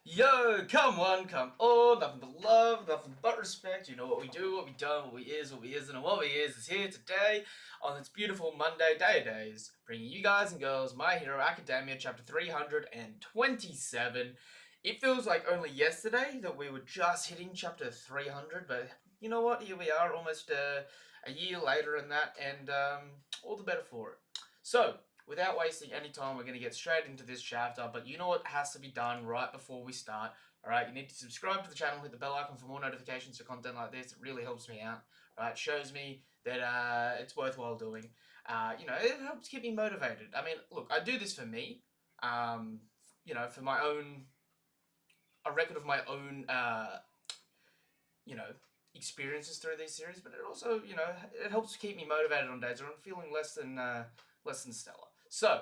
Yo, come on, come on, nothing but love, nothing but respect. You know what we do, what we done, what we is, what we isn't, and what we is here today on this beautiful Monday day of days, bringing you guys and girls My Hero Academia chapter 327. It feels like only yesterday that we were just hitting chapter 300, but you know what, here we are almost a year later in that, and all the better for it. So, without wasting any time, we're going to get straight into this chapter, but you know what has to be done right before we start. Alright, you need to subscribe to the channel, hit the bell icon for more notifications for content like this. It really helps me out. Alright, shows me that it's worthwhile doing. It helps keep me motivated. I mean, look, I do this for me. For my own, a record of my own, you know, experiences through these series, but it also, it helps keep me motivated on days where I'm feeling less than stellar. So,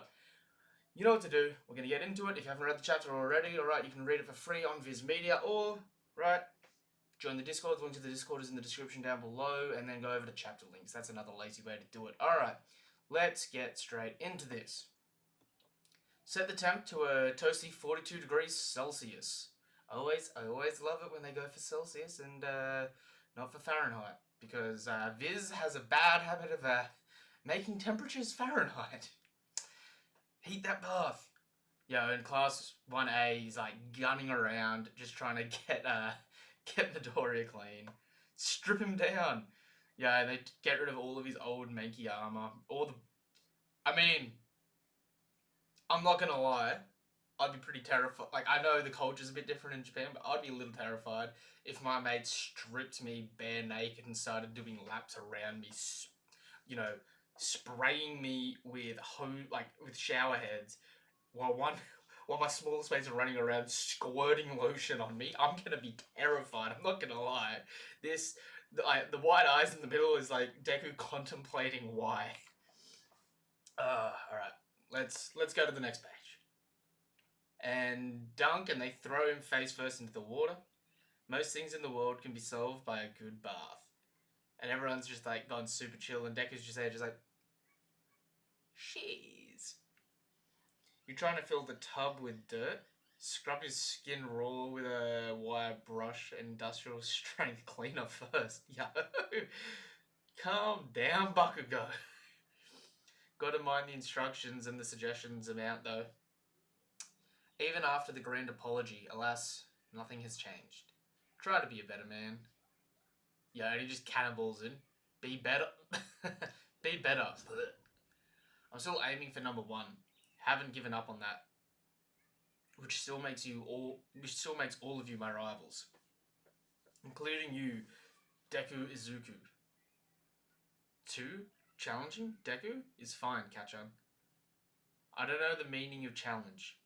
you know what to do. We're going to get into it. If you haven't read the chapter already, alright, you can read it for free on Viz Media, or, right, join the Discord. The link to the Discord is in the description down below, and then go over to chapter links. That's another lazy way to do it. Alright, let's get straight into this. Set the temp to a toasty 42 degrees Celsius. I always love it when they go for Celsius and not for Fahrenheit, because Viz has a bad habit of making temperatures Fahrenheit. Heat that bath. In class 1A, he's like gunning around, just trying to get Midoriya clean. Strip him down. Yeah, and they get rid of all of his old manky armor. I'm not gonna lie, I'd be pretty terrified. Like, I know the culture's a bit different in Japan, but I'd be a little terrified if my mate stripped me bare naked and started doing laps around me, spraying me with with shower heads, while while my smallest mates are running around squirting lotion on me. I'm gonna be terrified. I'm not gonna lie. The white eyes in the middle is like Deku contemplating why. All right. Let's go to the next page. And dunk, and they throw him face first into the water. Most things in the world can be solved by a good bath. And everyone's just like gone super chill, and Deku's just there, just like, jeez. You're trying to fill the tub with dirt? Scrub his skin raw with a wire brush and industrial strength cleaner first. Yo, calm down, Bakugo. Gotta mind the instructions and the suggestions amount, though. Even after the grand apology, alas, nothing has changed. Try to be a better man. Yeah, and he just cannonballs in. Be better. Be better. I'm still aiming for number 1. Haven't given up on that. Which still makes all of you my rivals. Including you, Deku Izuku. 2. Challenging Deku is fine, Kachan. I don't know the meaning of challenge.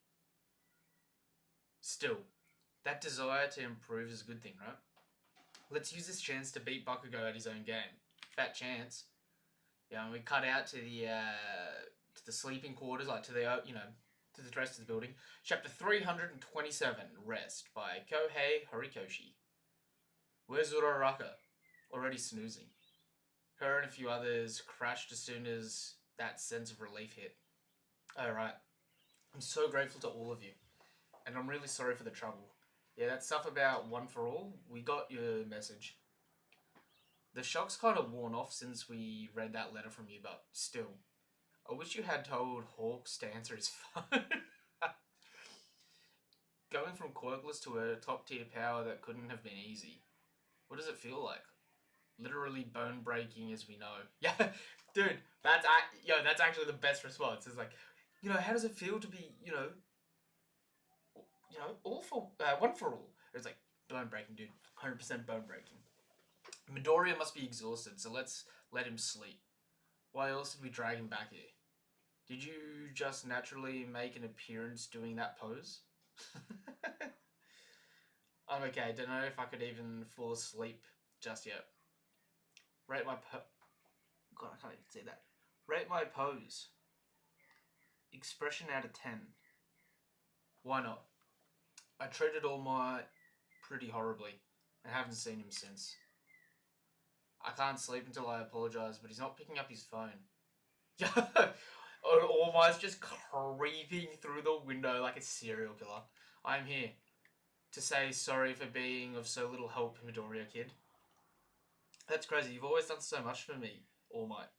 Still, that desire to improve is a good thing, right? Let's use this chance to beat Bakugo at his own game. Fat chance. Yeah, and we cut out to the sleeping quarters, like to the to the rest of the building. Chapter 327, Rest, by Kohei Horikoshi. Where's Uraraka? Already snoozing. Her and a few others crashed as soon as that sense of relief hit. Alright. I'm so grateful to all of you. And I'm really sorry for the trouble. Yeah, that stuff about One for All, we got your message. The shock's kind of worn off since we read that letter from you, but still. I wish you had told Hawks to answer his phone. Going from quirkless to a top-tier power that couldn't have been easy. What does it feel like? Literally bone-breaking, as we know. Yeah, dude, that's actually the best response. It's like, how does it feel to be, all for one for all? It's like bone-breaking, dude. 100% bone-breaking. Midoriya must be exhausted, so let's let him sleep. Why else did we drag him back here? Did you just naturally make an appearance doing that pose? I'm okay. Don't know if I could even fall asleep just yet. Rate my God, I can't even say that. Rate my pose. Expression out of 10. Why not? I treated All Might pretty horribly and haven't seen him since. I can't sleep until I apologise, but he's not picking up his phone. Yeah, All Might's just creeping through the window like a serial killer. I'm here. to say sorry for being of so little help, Midoriya kid. That's crazy. You've always done so much for me, All Might.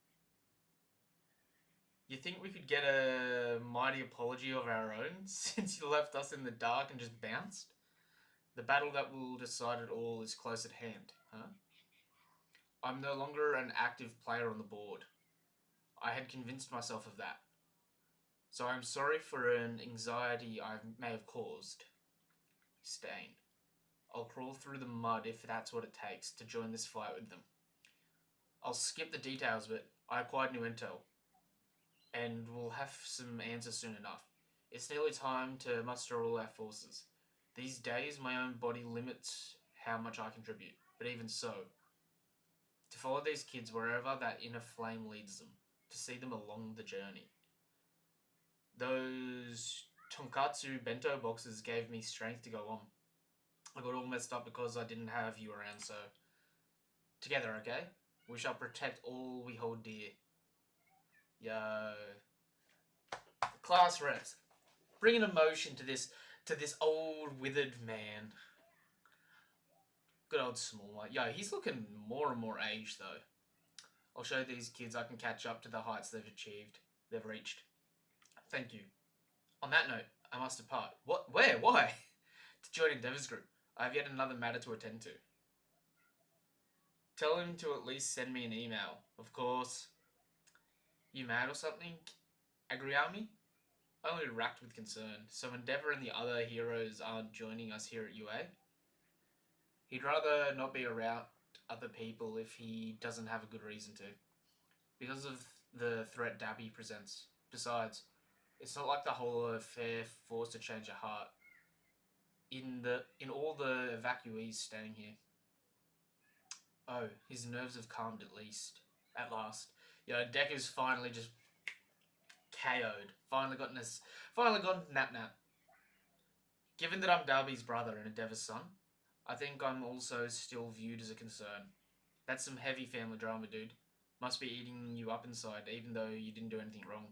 You think we could get a mighty apology of our own since you left us in the dark and just bounced? The battle that will decide it all is close at hand, huh? I'm no longer an active player on the board. I had convinced myself of that. So I'm sorry for an anxiety I may have caused. Stain. I'll crawl through the mud if that's what it takes to join this fight with them. I'll skip the details, but I acquired new intel, and we'll have some answers soon enough. It's nearly time to muster all our forces. These days, my own body limits how much I contribute, but even so, to follow these kids wherever that inner flame leads them, to see them along the journey. Those tonkatsu bento boxes gave me strength to go on. I got all messed up because I didn't have you around, so together, okay? We shall protect all we hold dear. Yo. Class reps. Bringing emotion to this old withered man. Good old Small White. Yo, he's looking more and more aged though. I'll show these kids I can catch up to the heights they've reached. Thank you. On that note, I must depart. What? Where? Why? To join Endeavour's group. I have yet another matter to attend to. Tell him to at least send me an email. Of course. You mad or something? Agriami? Only racked with concern. So Endeavour and the other heroes aren't joining us here at UA? He'd rather not be around other people if he doesn't have a good reason to. Because of the threat Dabby presents. Besides, it's not like the whole affair forced a change of heart. In all the evacuees staying here. Oh, his nerves have calmed at least. At last. Yeah, Deku's finally just KO'd. Finally gotten nap nap. Given that I'm Darby's brother and Endeavor's son, I think I'm also still viewed as a concern. That's some heavy family drama, dude. Must be eating you up inside, even though you didn't do anything wrong.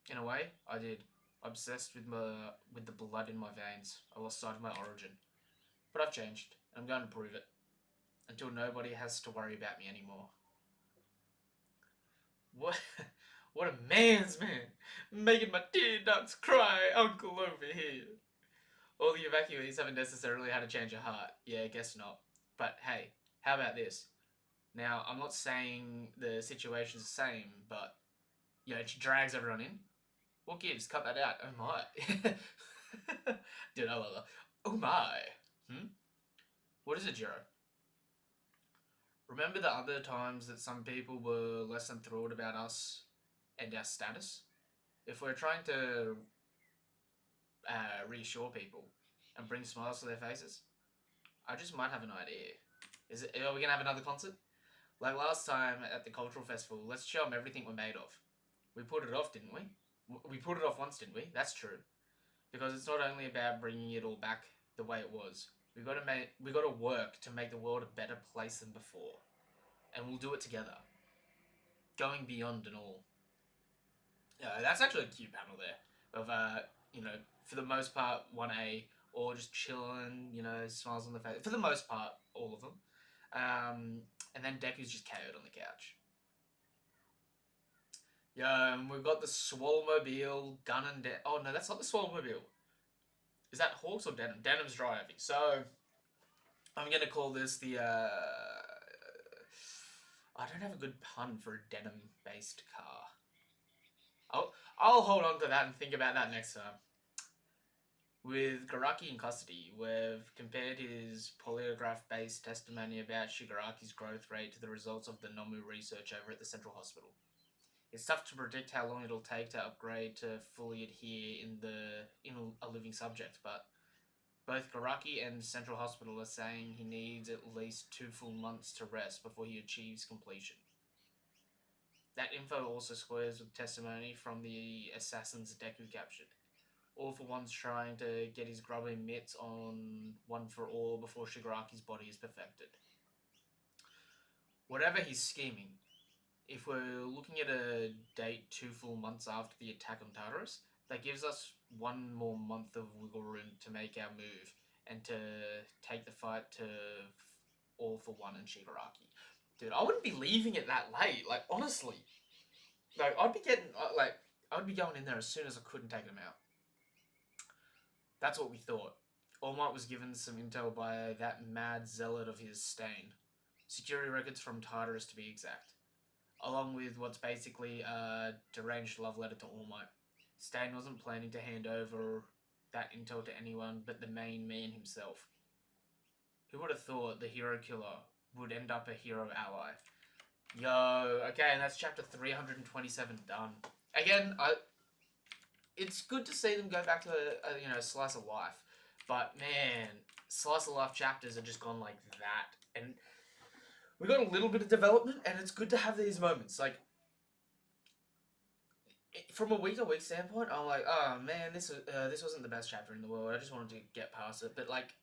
In a way, I did. Obsessed with the blood in my veins. I lost sight of my origin. But I've changed, and I'm going to prove it. Until nobody has to worry about me anymore. What? What a man's man! Making my tear ducts cry, uncle over here. All the evacuees haven't necessarily had a change of heart. Yeah, I guess not. But hey, how about this? Now, I'm not saying the situation's the same, but, you know, she drags everyone in. What gives? Cut that out. Oh my. Dude, I love that. Oh my. What is it, Jiro? Remember the other times that some people were less enthralled about us and our status? If we're trying to reassure people and bring smiles to their faces, I just might have an idea. Are we going to have another concert? Like last time at the cultural festival, let's show them everything we're made of. We put it off, didn't we? We put it off once, didn't we? That's true. Because it's not only about bringing it all back the way it was. We got to work to make the world a better place than before. And we'll do it together. Going beyond and all. Yeah, that's actually a cute panel there. Of, you know, for the most part, 1A, or just chilling, you know, smiles on the face. For the most part, all of them. And then Deku's just KO'd on the couch. Yeah, we've got the Swallowmobile, Gun and oh no, that's not the Swallowmobile. Is that Hawks or Denim? Denim's driving. So I'm gonna call this the I don't have a good pun for a denim-based car. I'll hold on to that and think about that next time. With Garaki in custody, we've compared his polygraph-based testimony about Shigaraki's growth rate to the results of the Nomu research over at the Central Hospital. It's tough to predict how long it'll take to upgrade to fully adhere in a living subject, but both Garaki and Central Hospital are saying he needs at least 2 full months to rest before he achieves completion. That info also squares with testimony from the assassins Deku captured. All for One's trying to get his grubby mitts on One for All before Shigaraki's body is perfected. Whatever he's scheming, if we're looking at a date 2 full months after the attack on Tartarus, that gives us 1 more month of wiggle room to make our move and to take the fight to All for One and Shigaraki. Dude, I wouldn't be leaving it that late. Like, honestly. Like, I'd be going in there as soon as I could and taking them out. That's what we thought. All Might was given some intel by that mad zealot of his, Stain. Security records from Tartarus, to be exact. Along with what's basically a deranged love letter to All Might. Stain wasn't planning to hand over that intel to anyone but the main man himself. Who would have thought the hero killer would end up a hero ally? Yo, okay, and that's chapter 327 done. Again, it's good to see them go back to a slice of life, but man, slice of life chapters are just gone like that, and we got a little bit of development, and it's good to have these moments. Like, from a week-to-week standpoint, I'm like, oh man, this wasn't the best chapter in the world. I just wanted to get past it, but like,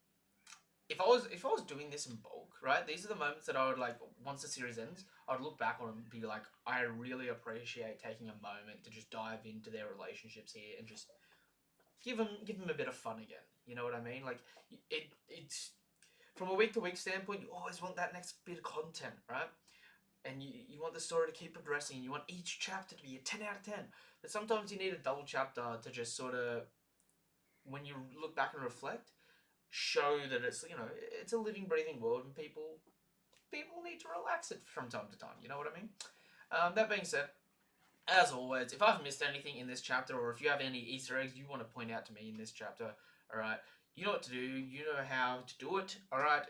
if I was doing this in bulk, right, these are the moments that I would, like, once the series ends, I'd look back on and be like, I really appreciate taking a moment to just dive into their relationships here and just give them a bit of fun again. You know what I mean? Like, it's from a week to week standpoint, you always want that next bit of content, right? And you want the story to keep progressing. You want each chapter to be a 10 out of 10. But sometimes you need a double chapter to just sort of, when you look back and reflect, show that it's it's a living, breathing world, and people need to relax it from time to time. You know what I mean? That being said, as always, if I've missed anything in this chapter, or if you have any Easter eggs you want to point out to me in this chapter, all right, you know what to do. You know how to do it. All right,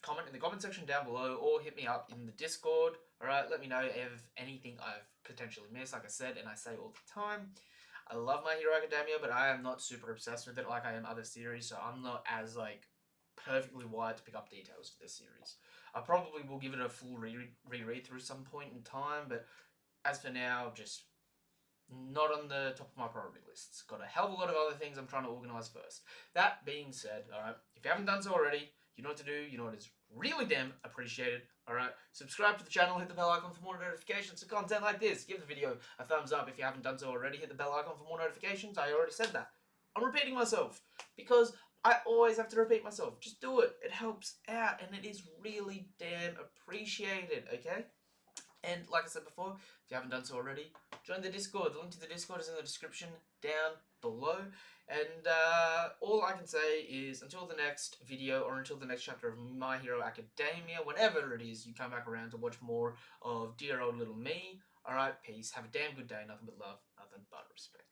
comment in the comment section down below, or hit me up in the Discord. All right, let me know if anything I've potentially missed. Like I said, and I say all the time, I love My Hero Academia, but I am not super obsessed with it like I am other series, so I'm not as, like, perfectly wired to pick up details for this series. I probably will give it a full reread through some point in time, but as for now, just not on the top of my priority lists. Got a hell of a lot of other things I'm trying to organise first. That being said, alright, if you haven't done so already, you know what to do, you know what is really damn appreciated, alright? Subscribe to the channel, hit the bell icon for more notifications for content like this. Give the video a thumbs up if you haven't done so already. Hit the bell icon for more notifications. I already said that. I'm repeating myself because I always have to repeat myself. Just do it. It helps out and it is really damn appreciated, okay? And like I said before, if you haven't done so already, join the Discord. The link to the Discord is in the description down below. And all I can say is until the next video or until the next chapter of My Hero Academia, whenever it is you come back around to watch more of dear old little me, alright, peace. Have a damn good day. Nothing but love. Nothing but respect.